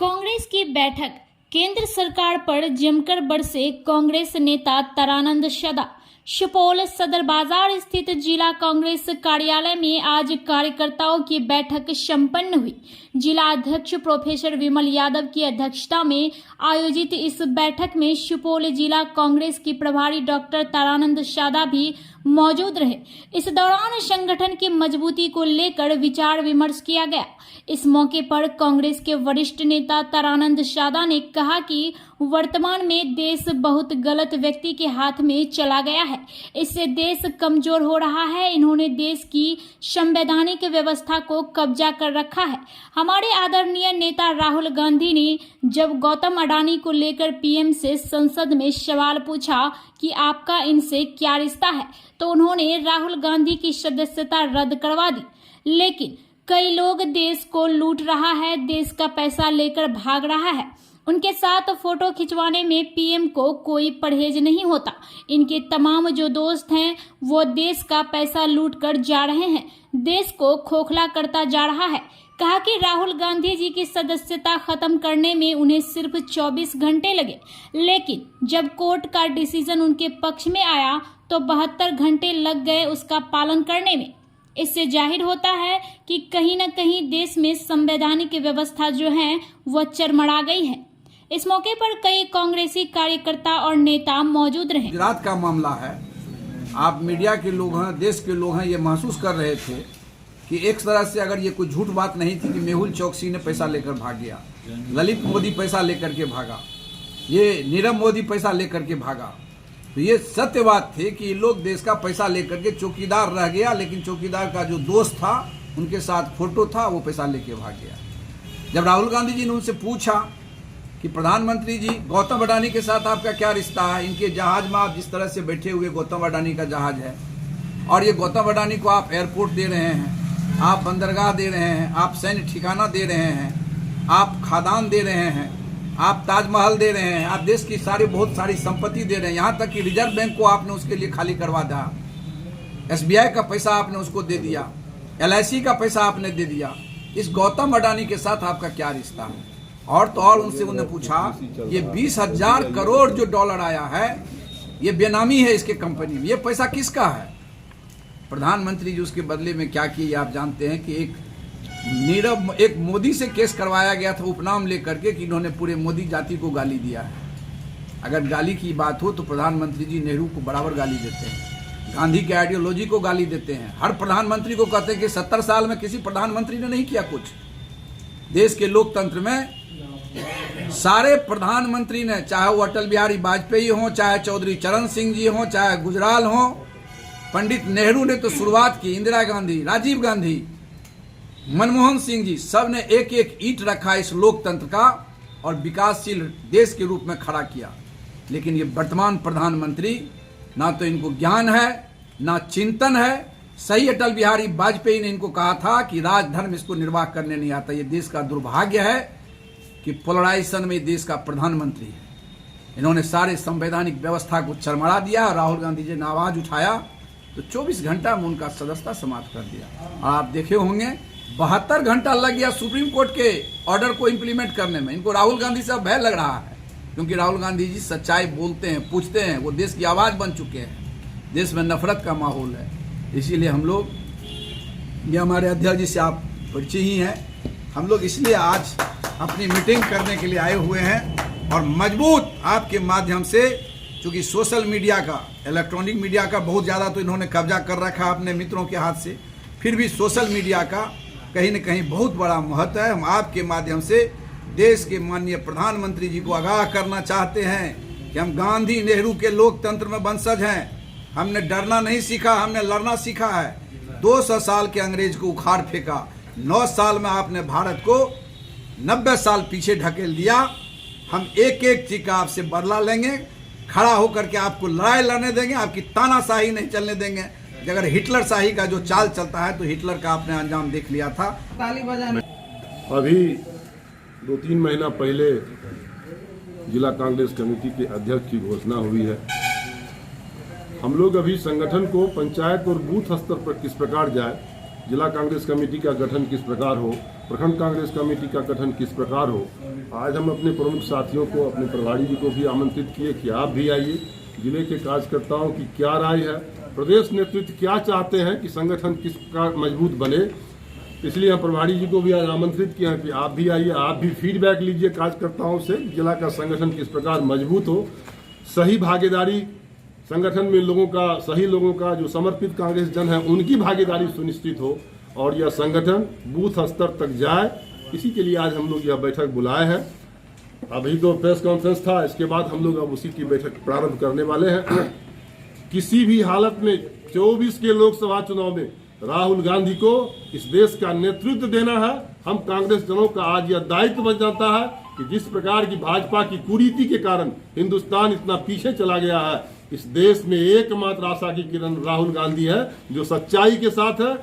कांग्रेस की बैठक, केंद्र सरकार पर जमकर बरसे कांग्रेस नेता तरानंद शदा। सुपौल सदर बाजार स्थित जिला कांग्रेस कार्यालय में आज कार्यकर्ताओं की बैठक संपन्न हुई। जिला अध्यक्ष प्रोफेसर विमल यादव की अध्यक्षता में आयोजित इस बैठक में सुपौल जिला कांग्रेस की प्रभारी डॉक्टर तरानंद शदा भी मौजूद रहे। इस दौरान संगठन की मजबूती को लेकर विचार विमर्श किया गया। इस मौके पर कांग्रेस के वरिष्ठ नेता तरानंद शदा ने कहा कि वर्तमान में देश बहुत गलत व्यक्ति के हाथ में चला गया है, इससे देश कमजोर हो रहा है। इन्होंने देश की संवैधानिक व्यवस्था को कब्जा कर रखा है। हमारे आदरणीय नेता राहुल गांधी ने जब गौतम अडानी को लेकर पीएम से संसद में सवाल पूछा कि आपका इनसे क्या रिश्ता है, तो उन्होंने राहुल गांधी की सदस्यता रद्द करवा दी। लेकिन कई लोग देश को लूट रहा है, देश का पैसा लेकर भाग रहा है। उनके साथ फोटो खिंचवाने में पीएम को कोई परहेज नहीं होता। इनके तमाम जो दोस्त हैं वो देश का पैसा लूट कर जा रहे हैं, देश को खोखला करता जा रहा है। कहा कि राहुल गांधी जी की सदस्यता खत्म करने में उन्हें सिर्फ 24 घंटे लगे, लेकिन जब कोर्ट का डिसीजन उनके पक्ष में आया तो 72 घंटे लग गए उसका पालन करने में। इससे जाहिर होता है कि कहीं न कहीं देश में संवैधानिक व्यवस्था जो है वो चरमरा गई है। इस मौके पर कई कांग्रेसी कार्यकर्ता और नेता मौजूद रहे। गुजरात का मामला है, आप मीडिया के लोग हैं, देश के लोग हैं, ये महसूस कर रहे थे कि एक तरह से अगर ये कोई झूठ बात नहीं थी कि मेहुल चौकसी ने पैसा लेकर भाग गया, ललित मोदी पैसा लेकर के भागा, ये नीरव मोदी पैसा लेकर के भागा, तो ये सत्य बात थी कि ये लोग देश का पैसा लेकर के चौकीदार रह गया, लेकिन चौकीदार का जो दोस्त था उनके साथ फोटो था, वो पैसा लेके भाग गया। जब राहुल गांधी जी ने उनसे पूछा कि प्रधानमंत्री जी गौतम अडानी के साथ आपका क्या रिश्ता है, इनके जहाज में आप जिस तरह से बैठे हुए गौतम अडानी का जहाज है, और ये गौतम अडानी को आप एयरपोर्ट दे रहे हैं, आप बंदरगाह दे रहे हैं, आप सैन्य ठिकाना दे रहे हैं, आप खादान दे रहे हैं, आप ताजमहल दे रहे हैं, आप देश की बहुत सारी संपत्ति दे रहे हैं, यहाँ तक कि रिजर्व बैंक को आपने उसके लिए खाली करवा दिया, एसबीआई का पैसा आपने उसको दे दिया, एलआईसी का पैसा आपने दे दिया। इस गौतम अडानी के साथ आपका क्या रिश्ता है? और तो और उनसे उन्होंने पूछा ये 20,000 करोड़ जो डॉलर आया है ये बेनामी है इसके कंपनी में, ये पैसा किसका है? प्रधानमंत्री जी उसके बदले में क्या किए आप जानते हैं कि एक मोदी से केस करवाया गया था उपनाम लेकर के कि इन्होंने पूरे मोदी जाति को गाली दिया है। अगर गाली की बात हो तो प्रधानमंत्री जी नेहरू को बराबर गाली देते हैं, गांधी के आइडियोलॉजी को गाली देते हैं, हर प्रधानमंत्री को कहते हैं कि 70 साल में किसी प्रधानमंत्री ने नहीं किया कुछ। देश के लोकतंत्र में सारे प्रधानमंत्री ने, चाहे वो अटल बिहारी वाजपेयी हो, चाहे चौधरी चरण सिंह जी हो, चाहे गुजराल हो, पंडित नेहरू ने तो शुरुआत की, इंदिरा गांधी, राजीव गांधी, मनमोहन सिंह जी, सब ने एक एक ईंट रखा इस लोकतंत्र का और विकासशील देश के रूप में खड़ा किया। लेकिन ये वर्तमान प्रधानमंत्री ना तो इनको ज्ञान है ना चिंतन है। सही अटल बिहारी वाजपेयी ने इनको कहा था कि राजधर्म इसको निर्वाह करने नहीं आता। ये देश का दुर्भाग्य है कि पोलराइजेशन में देश का प्रधानमंत्री है। इन्होंने सारे संवैधानिक व्यवस्था को चरमरा दिया। राहुल गांधी जी ने आवाज उठाया तो 24 घंटा में उनका सदस्यता समाप्त कर दिया। और आप देखे होंगे 72 घंटा लग गया सुप्रीम कोर्ट के ऑर्डर को इम्प्लीमेंट करने में। इनको राहुल गांधी से भय लग रहा है, क्योंकि राहुल गांधी जी सच्चाई बोलते हैं, पूछते हैं, वो देश की आवाज बन चुके हैं। देश में नफरत का माहौल है, इसीलिए हम लोग, ये हमारे अध्यक्ष जी से आप परिचय ही हैं, हम लोग इसलिए आज अपनी मीटिंग करने के लिए आए हुए हैं। और मजबूत आपके माध्यम से, चूँकि सोशल मीडिया का, इलेक्ट्रॉनिक मीडिया का बहुत ज़्यादा तो इन्होंने कब्जा कर रखा अपने मित्रों के हाथ से, फिर भी सोशल मीडिया का कहीं न कहीं बहुत बड़ा महत्व है। हम आपके माध्यम से देश के माननीय प्रधानमंत्री जी को आगाह करना चाहते हैं कि हम गांधी नेहरू के लोकतंत्र में वंशज हैं। हमने डरना नहीं सीखा, हमने लड़ना सीखा है। 200 साल के अंग्रेज को उखाड़ फेंका, 9 साल में आपने भारत को 90 साल पीछे ढकेल दिया। हम एक एक चीज का आपसे बदला लेंगे, खड़ा होकर के आपको लड़ाई लड़ने देंगे, आपकी तानाशाही नहीं चलने देंगे। अगर हिटलर शाही का जो चाल चलता है तो हिटलर का आपने अंजाम देख लिया था। ताली बजाने अभी 2-3 महीना पहले जिला कांग्रेस कमेटी के अध्यक्ष की घोषणा हुई है। हम लोग अभी संगठन को पंचायत और बूथ स्तर पर किस प्रकार जाए, जिला कांग्रेस कमेटी का गठन किस प्रकार हो, प्रखंड कांग्रेस कमेटी का गठन किस प्रकार हो। आज हम अपने प्रमुख साथियों को, अपने प्रभारी जी को भी आमंत्रित किए कि आप भी आइए। जिले के कार्यकर्ताओं की क्या राय है, प्रदेश नेतृत्व क्या चाहते हैं कि संगठन किस प्रकार मजबूत बने, इसलिए हम प्रभारी जी को भी आज आमंत्रित किया कि आप भी आइए, आप भी फीडबैक लीजिए कार्यकर्ताओं से, जिला का संगठन किस प्रकार मजबूत हो, सही भागीदारी संगठन में लोगों का, सही लोगों का, जो समर्पित कांग्रेस जन है उनकी भागीदारी सुनिश्चित हो और यह संगठन बूथ स्तर तक जाए। इसी के लिए आज हम लोग यह बैठक बुलाए हैं। अभी तो प्रेस कॉन्फ्रेंस था, इसके बाद हम लोग अब उसी की बैठक प्रारंभ करने वाले हैं। किसी भी हालत में 24 के लोकसभा चुनाव में राहुल गांधी को इस देश का नेतृत्व देना है। हम कांग्रेस जनों का आज यह दायित्व बन जाता है कि जिस प्रकार की भाजपा की कुरीति के कारण हिंदुस्तान इतना पीछे चला गया है, इस देश में एकमात्र आशा की किरण राहुल गांधी है जो सच्चाई के साथ है।